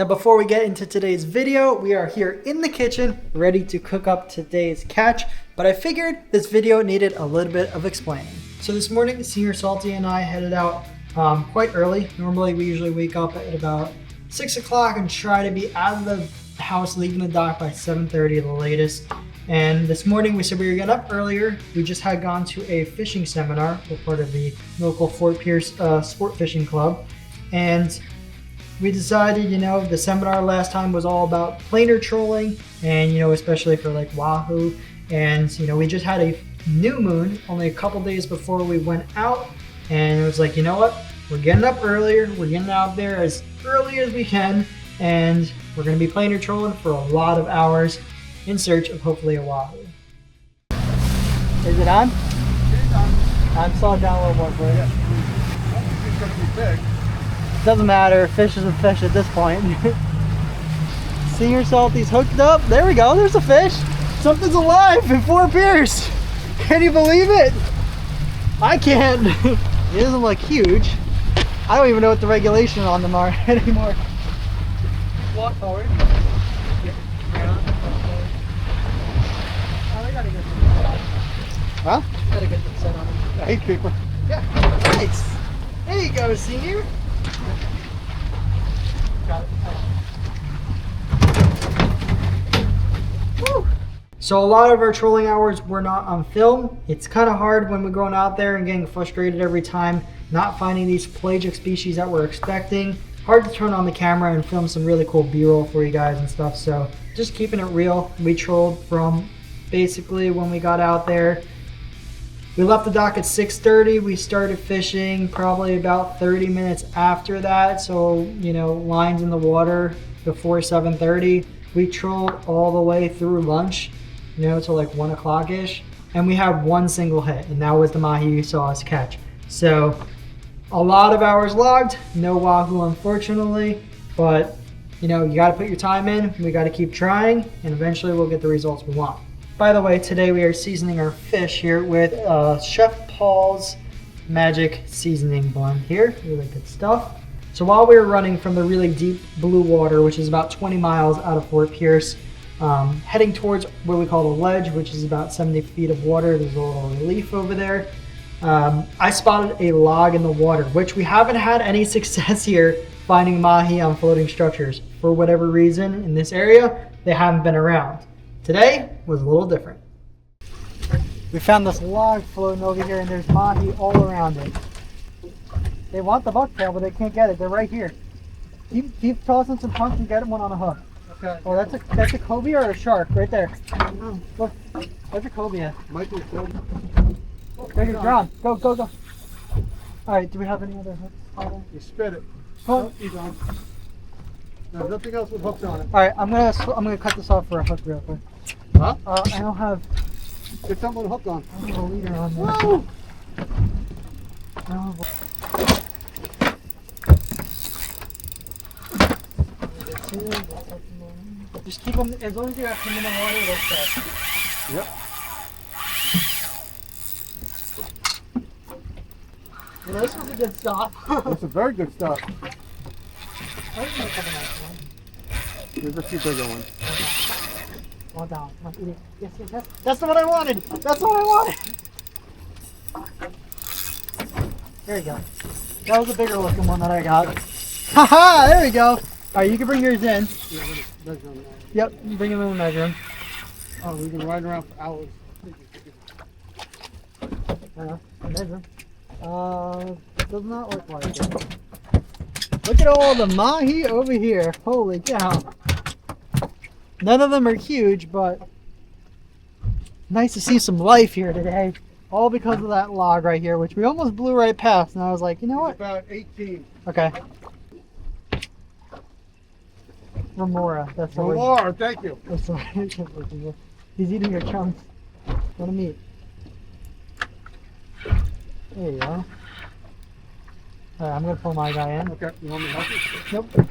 Now before we get into today's video, we are here in the kitchen ready to cook up today's catch, but I figured this video needed a little bit of explaining. So this morning, Senior Salty and I headed out quite early. Normally we usually wake up at about 6 o'clock and try to be out of the house, leaving the dock by 7:30 at the latest. And this morning we said we were getting up earlier. We just had gone to a fishing seminar. We're part of the local Fort Pierce Sport Fishing Club. And we decided, the seminar last time was all about planer trolling and, especially for like wahoo. And, we just had a new moon only a couple days before we went out. And it was like, you know what? We're getting up earlier. We're getting out there as early as we can. And we're going to be planer trolling for a lot of hours in search of hopefully a wahoo. Is it on? It's on. I'm slowing down a little more for you. Yeah. It's going to be big. Doesn't matter, fish is a fish at this point. Senior Salty's hooked up. There we go, there's a fish. Something's alive in Fort Pierce. Can you believe it? I can't. It doesn't look huge. I don't even know what the regulation on them are anymore. Walk forward. Oh, I gotta get them set on. Huh? Gotta get them set on. Hey, keeper. Yeah, nice. There you go, Senior. Got it. Woo. So a lot of our trolling hours were not on film. It's kind of hard when we're going out there and getting frustrated every time, not finding these pelagic species that we're expecting. Hard to turn on the camera and film some really cool B-roll for you guys and stuff. So just keeping it real. We trolled from basically when we got out there. We left the dock at 6:30. We started fishing probably about 30 minutes after that. So, lines in the water before 7:30. We trolled all the way through lunch, till like 1 o'clock-ish. And we had one single hit, and that was the Mahi you saw us catch. So, a lot of hours logged. No wahoo, unfortunately. But, you got to put your time in. We got to keep trying, and eventually we'll get the results we want. By the way, today we are seasoning our fish here with Chef Paul's Magic Seasoning Blend here. Really good stuff. So while we were running from the really deep blue water, which is about 20 miles out of Fort Pierce, heading towards what we call the ledge, which is about 70 feet of water. There's a little relief over there. I spotted a log in the water, which we haven't had any success here finding Mahi on floating structures. For whatever reason, in this area, they haven't been around. Today was a little different. We found this log floating over here and there's Mahi all around it. They want the bucktail, but they can't get it. They're right here. Keep tossing some punks and get one on a hook. Okay. Oh, that's a cobia or a shark right there. Look, that's a cobia. Might be filled. There you're drawn. Go. All right, do we have any other hooks? You spit it. Oh. He's on. There's nothing else with hooks on it. All right, I'm gonna cut this off for a hook real quick. Huh? I don't have Get something with a hook on. a leader on there. Whoa! No. Just keep them, as long as you have them in the water, they'll stay. Yep. Well, this was a good stop. That's a very good stuff. I think it's a nice one. There's a few bigger ones. All down. Come on, eat it. Yes. That's the one I wanted. That's the one I wanted. There you go. That was a bigger looking one that I got. Haha, there we go. All right, you can bring yours in. Yeah, measure them. Yep, bring them in and measure them. Oh, we've been riding around for hours. Measure them. Does not look like it. Look at all the Mahi over here. Holy cow. None of them are huge, but nice to see some life here today. All because of that log right here, which we almost blew right past. And I was like, you know what? About 18. Okay. Remora. That's the word. More, thank you. That's the word. He's eating your chunks. Let him eat. There you go. Alright, I'm gonna pull my guy in. Okay, you want me to help you? Nope.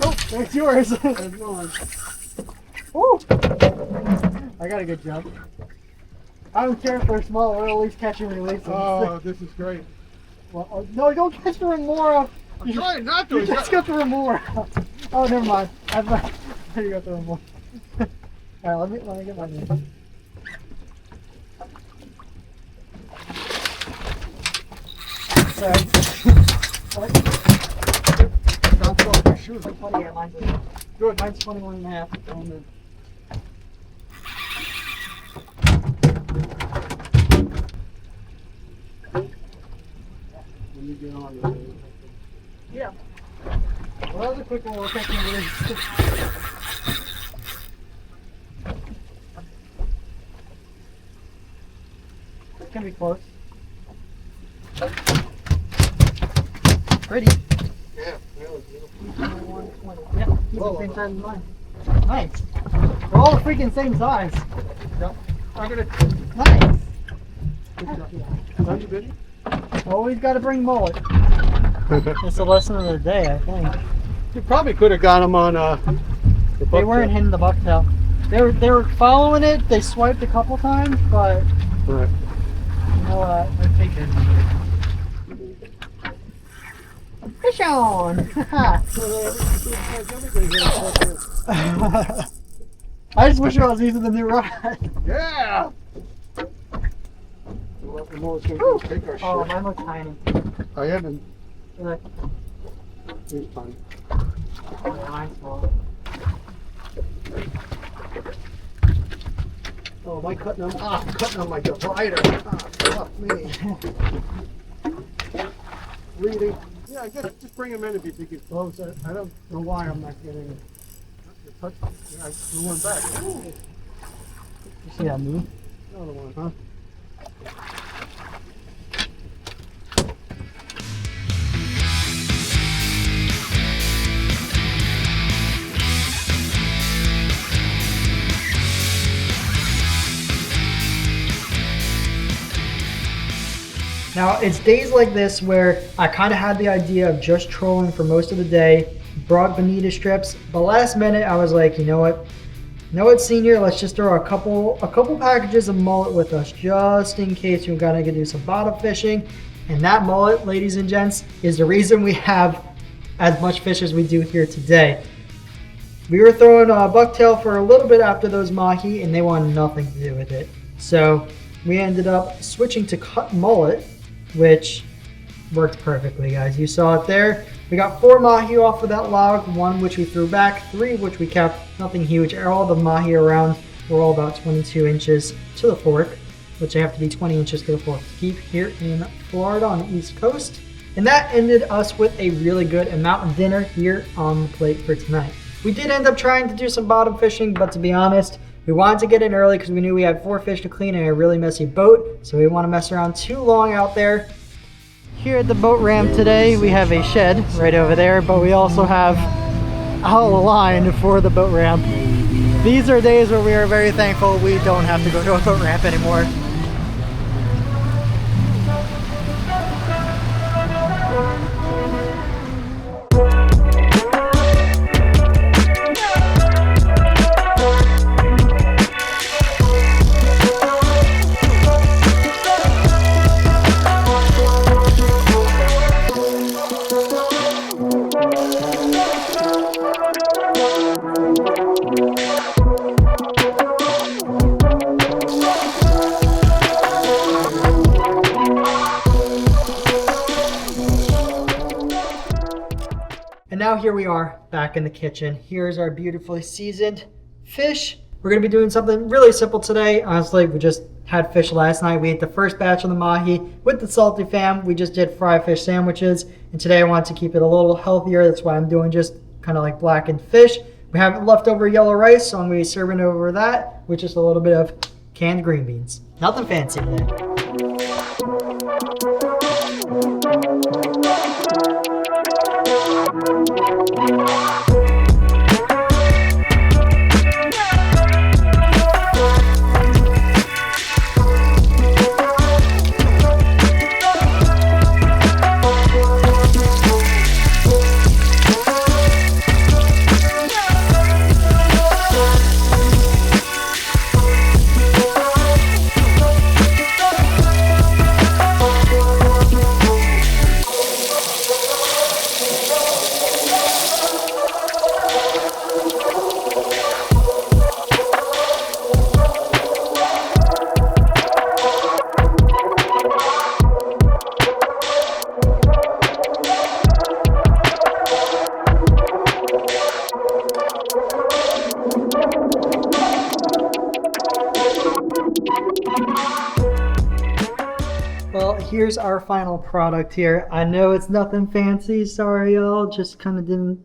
Oh, there's yours. There's one. Ooh. I got a good jump. I don't care if they're small, we're at least catching and releasing. Oh, this is great. Well, no, don't catch the remora. I'm trying not to. You just got the remora. Oh, never mind. You got the remora. Alright, let me get my name. Sorry. Don't throw off your shoes. 20, yeah, mine's Good. mine's 21 and a half. When you get on Yeah. Well, that was a quick one. We'll catch you later. It's gonna be close. Ready? Yeah. 21, 20. Yep, keep the same size as mine. Nice. We're all the freaking same size. Yep. I'm gonna. Nice. Are you busy? Always got to bring mullet. That's the lesson of the day, I think. You probably could have got them on the They bucktail. weren't hitting the bucktail. They were following it. They swiped a couple times, but Right. you know what? I think fish on. I just wish I was using the new rod. Yeah. Take our Oh, shit. mine looks tiny. I haven't. Like, It's fine. yeah, mine's small. Oh, am I cutting them? Ah, I'm cutting on my divider. Ah, fuck me. Really? Yeah, I guess just bring them in if you think it's close. I don't know why I'm not getting the touch. I threw one back. Ooh, You see that move? another one, huh? Now, it's days like this where I kind of had the idea of just trolling for most of the day, brought bonita strips, but last minute I was like, you know what, senior, let's just throw a couple packages of mullet with us just in case we're gonna do some bottom fishing. And that mullet, ladies and gents, is the reason we have as much fish as we do here today. We were throwing a bucktail for a little bit after those mahi, and they wanted nothing to do with it. So we ended up switching to cut mullet, which worked perfectly, guys. You saw it there. We got 4 mahi off of that log, 1 which we threw back, 3 which we kept, nothing huge. All the mahi around were all about 22 inches to the fork, which they have to be 20 inches to the fork to keep here in Florida on the East Coast. And that ended us with a really good amount of dinner here on the plate for tonight. We did end up trying to do some bottom fishing, but to be honest, we wanted to get in early because we knew we had 4 fish to clean and a really messy boat, so we didn't want to mess around too long out there. Here at the boat ramp today, we have a shed right over there, but we also have a line for the boat ramp. These are days where we are very thankful we don't have to go to a boat ramp anymore. And now here we are back in the kitchen. Here's our beautifully seasoned fish. We're gonna be doing something really simple today. Honestly, we just had fish last night. We ate the first batch of the mahi with the salty fam. We just did fried fish sandwiches. And today I want to keep it a little healthier. That's why I'm doing just kind of like blackened fish. We have leftover yellow rice, so I'm gonna be serving over that with just a little bit of canned green beans. Nothing fancy today. Well, here's our final product here. I know it's nothing fancy. Sorry, y'all. Just kind of didn't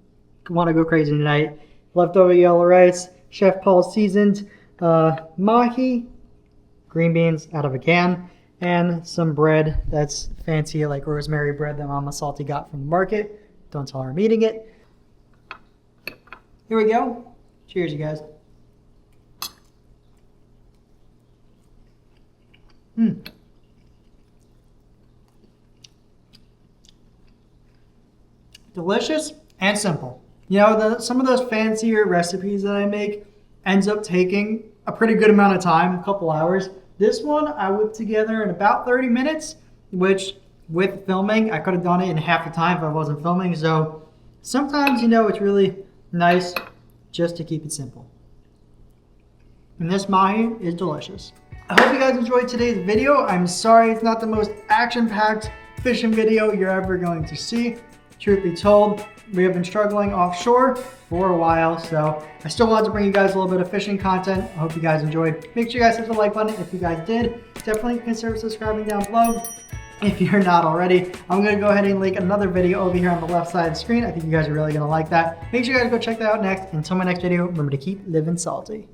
want to go crazy tonight. Leftover yellow rice, Chef Paul seasoned mahi, green beans out of a can, and some bread that's fancy like rosemary bread that Mama Salty got from the market. Don't tell her I'm eating it. Here we go. Cheers, you guys. Delicious and simple. You know, some of those fancier recipes that I make ends up taking a pretty good amount of time, a couple hours. This one I whipped together in about 30 minutes, which with filming, I could have done it in half the time if I wasn't filming. So sometimes, you know, it's really nice just to keep it simple. And this mahi is delicious. I hope you guys enjoyed today's video. I'm sorry it's not the most action-packed fishing video you're ever going to see. Truth be told, we have been struggling offshore for a while, so I still wanted to bring you guys a little bit of fishing content. I hope you guys enjoyed. Make sure you guys hit the like button if you guys did. Definitely consider subscribing down below if you're not already. I'm going to go ahead and link another video over here on the left side of the screen. I think you guys are really going to like that. Make sure you guys go check that out next. Until my next video, remember to keep living salty.